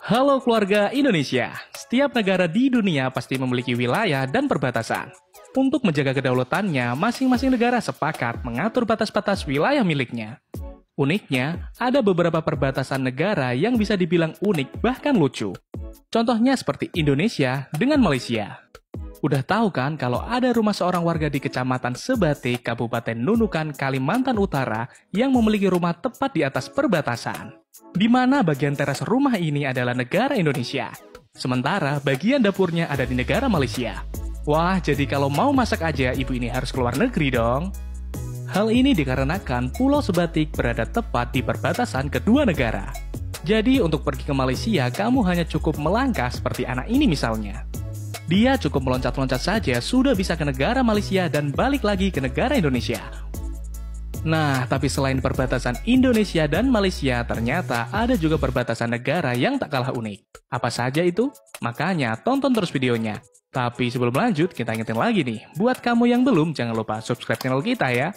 Halo keluarga Indonesia, setiap negara di dunia pasti memiliki wilayah dan perbatasan. Untuk menjaga kedaulatannya, masing-masing negara sepakat mengatur batas-batas wilayah miliknya. Uniknya, ada beberapa perbatasan negara yang bisa dibilang unik bahkan lucu. Contohnya seperti Indonesia dengan Malaysia. Udah tahu kan kalau ada rumah seorang warga di Kecamatan Sebate, Kabupaten Nunukan, Kalimantan Utara yang memiliki rumah tepat di atas perbatasan. Di mana bagian teras rumah ini adalah negara Indonesia. Sementara bagian dapurnya ada di negara Malaysia. Wah, jadi kalau mau masak aja ibu ini harus keluar negeri dong. Hal ini dikarenakan Pulau Sebatik berada tepat di perbatasan kedua negara. Jadi untuk pergi ke Malaysia, kamu hanya cukup melangkah seperti anak ini misalnya. Dia cukup meloncat-loncat saja sudah bisa ke negara Malaysia dan balik lagi ke negara Indonesia. Nah, tapi selain perbatasan Indonesia dan Malaysia, ternyata ada juga perbatasan negara yang tak kalah unik. Apa saja itu? Makanya tonton terus videonya. Tapi sebelum lanjut, kita ingetin lagi nih, buat kamu yang belum, jangan lupa subscribe channel kita ya.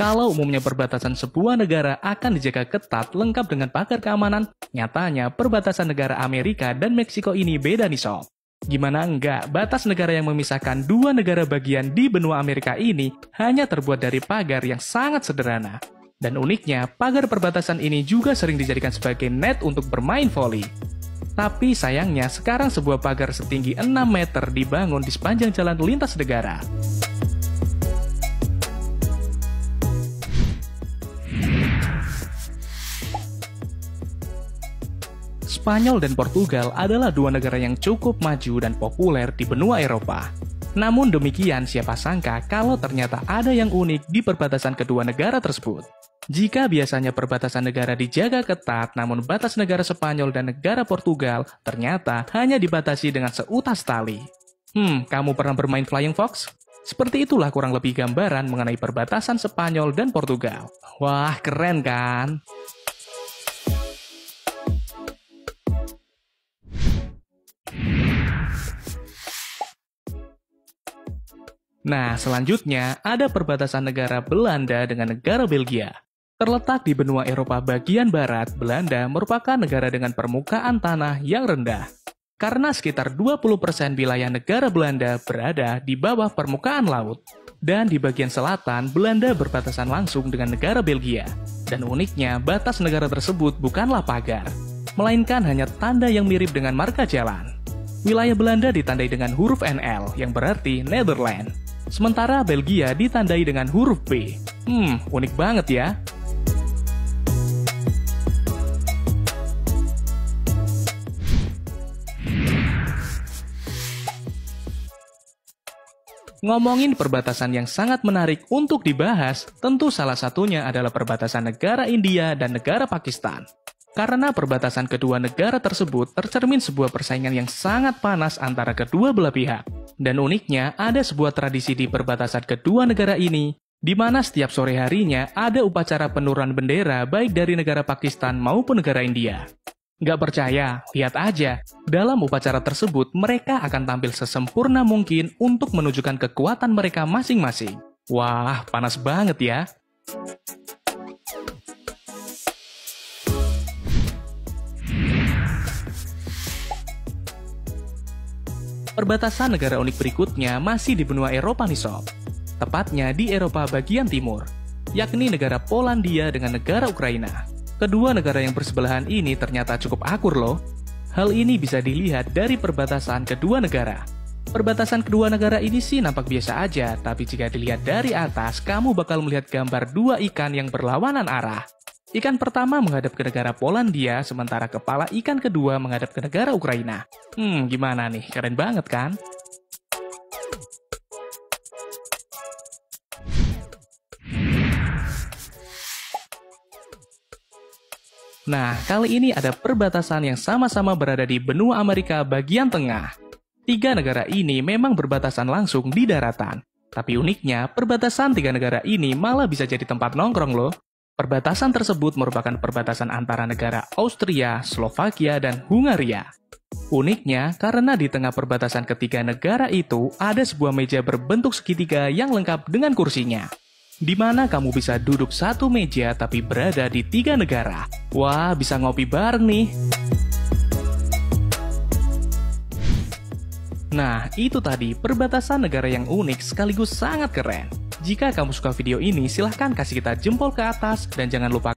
Kalau umumnya perbatasan sebuah negara akan dijaga ketat lengkap dengan pagar keamanan, nyatanya perbatasan negara Amerika dan Meksiko ini beda nih sob. Gimana enggak, batas negara yang memisahkan dua negara bagian di benua Amerika ini hanya terbuat dari pagar yang sangat sederhana. Dan uniknya, pagar perbatasan ini juga sering dijadikan sebagai net untuk bermain voli. Tapi sayangnya, sekarang sebuah pagar setinggi 6 meter dibangun di sepanjang jalan lintas negara. Spanyol dan Portugal adalah dua negara yang cukup maju dan populer di benua Eropa. Namun demikian, siapa sangka kalau ternyata ada yang unik di perbatasan kedua negara tersebut. Jika biasanya perbatasan negara dijaga ketat, namun batas negara Spanyol dan negara Portugal ternyata hanya dibatasi dengan seutas tali. Kamu pernah bermain Flying Fox? Seperti itulah kurang lebih gambaran mengenai perbatasan Spanyol dan Portugal. Wah, keren kan? Nah, selanjutnya ada perbatasan negara Belanda dengan negara Belgia. Terletak di benua Eropa bagian barat, Belanda merupakan negara dengan permukaan tanah yang rendah. Karena sekitar 20% wilayah negara Belanda berada di bawah permukaan laut. Dan di bagian selatan, Belanda berbatasan langsung dengan negara Belgia. Dan uniknya, batas negara tersebut bukanlah pagar, melainkan hanya tanda yang mirip dengan marka jalan. Wilayah Belanda ditandai dengan huruf NL, yang berarti Netherlands. Sementara Belgia ditandai dengan huruf B. Unik banget ya. Ngomongin perbatasan yang sangat menarik untuk dibahas, tentu salah satunya adalah perbatasan negara India dan negara Pakistan. Karena perbatasan kedua negara tersebut tercermin sebuah persaingan yang sangat panas antara kedua belah pihak. Dan uniknya, ada sebuah tradisi di perbatasan kedua negara ini, di mana setiap sore harinya ada upacara penurunan bendera baik dari negara Pakistan maupun negara India. Nggak percaya? Lihat aja. Dalam upacara tersebut, mereka akan tampil sesempurna mungkin untuk menunjukkan kekuatan mereka masing-masing. Wah, panas banget ya. Perbatasan negara unik berikutnya masih di benua Eropa nih sob. Tepatnya di Eropa bagian timur, yakni negara Polandia dengan negara Ukraina. Kedua negara yang bersebelahan ini ternyata cukup akur loh. Hal ini bisa dilihat dari perbatasan kedua negara. Perbatasan kedua negara ini sih nampak biasa aja, tapi jika dilihat dari atas, kamu bakal melihat gambar dua ikan yang berlawanan arah. Ikan pertama menghadap ke negara Polandia, sementara kepala ikan kedua menghadap ke negara Ukraina. Gimana nih? Keren banget kan? Nah, kali ini ada perbatasan yang sama-sama berada di benua Amerika bagian tengah. Tiga negara ini memang berbatasan langsung di daratan. Tapi uniknya, perbatasan tiga negara ini malah bisa jadi tempat nongkrong loh. Perbatasan tersebut merupakan perbatasan antara negara Austria, Slovakia, dan Hungaria. Uniknya, karena di tengah perbatasan ketiga negara itu ada sebuah meja berbentuk segitiga yang lengkap dengan kursinya. Di mana kamu bisa duduk satu meja tapi berada di 3 negara. Wah, bisa ngopi bareng nih. Nah, itu tadi perbatasan negara yang unik sekaligus sangat keren. Jika kamu suka video ini, silahkan kasih kita jempol ke atas dan jangan lupa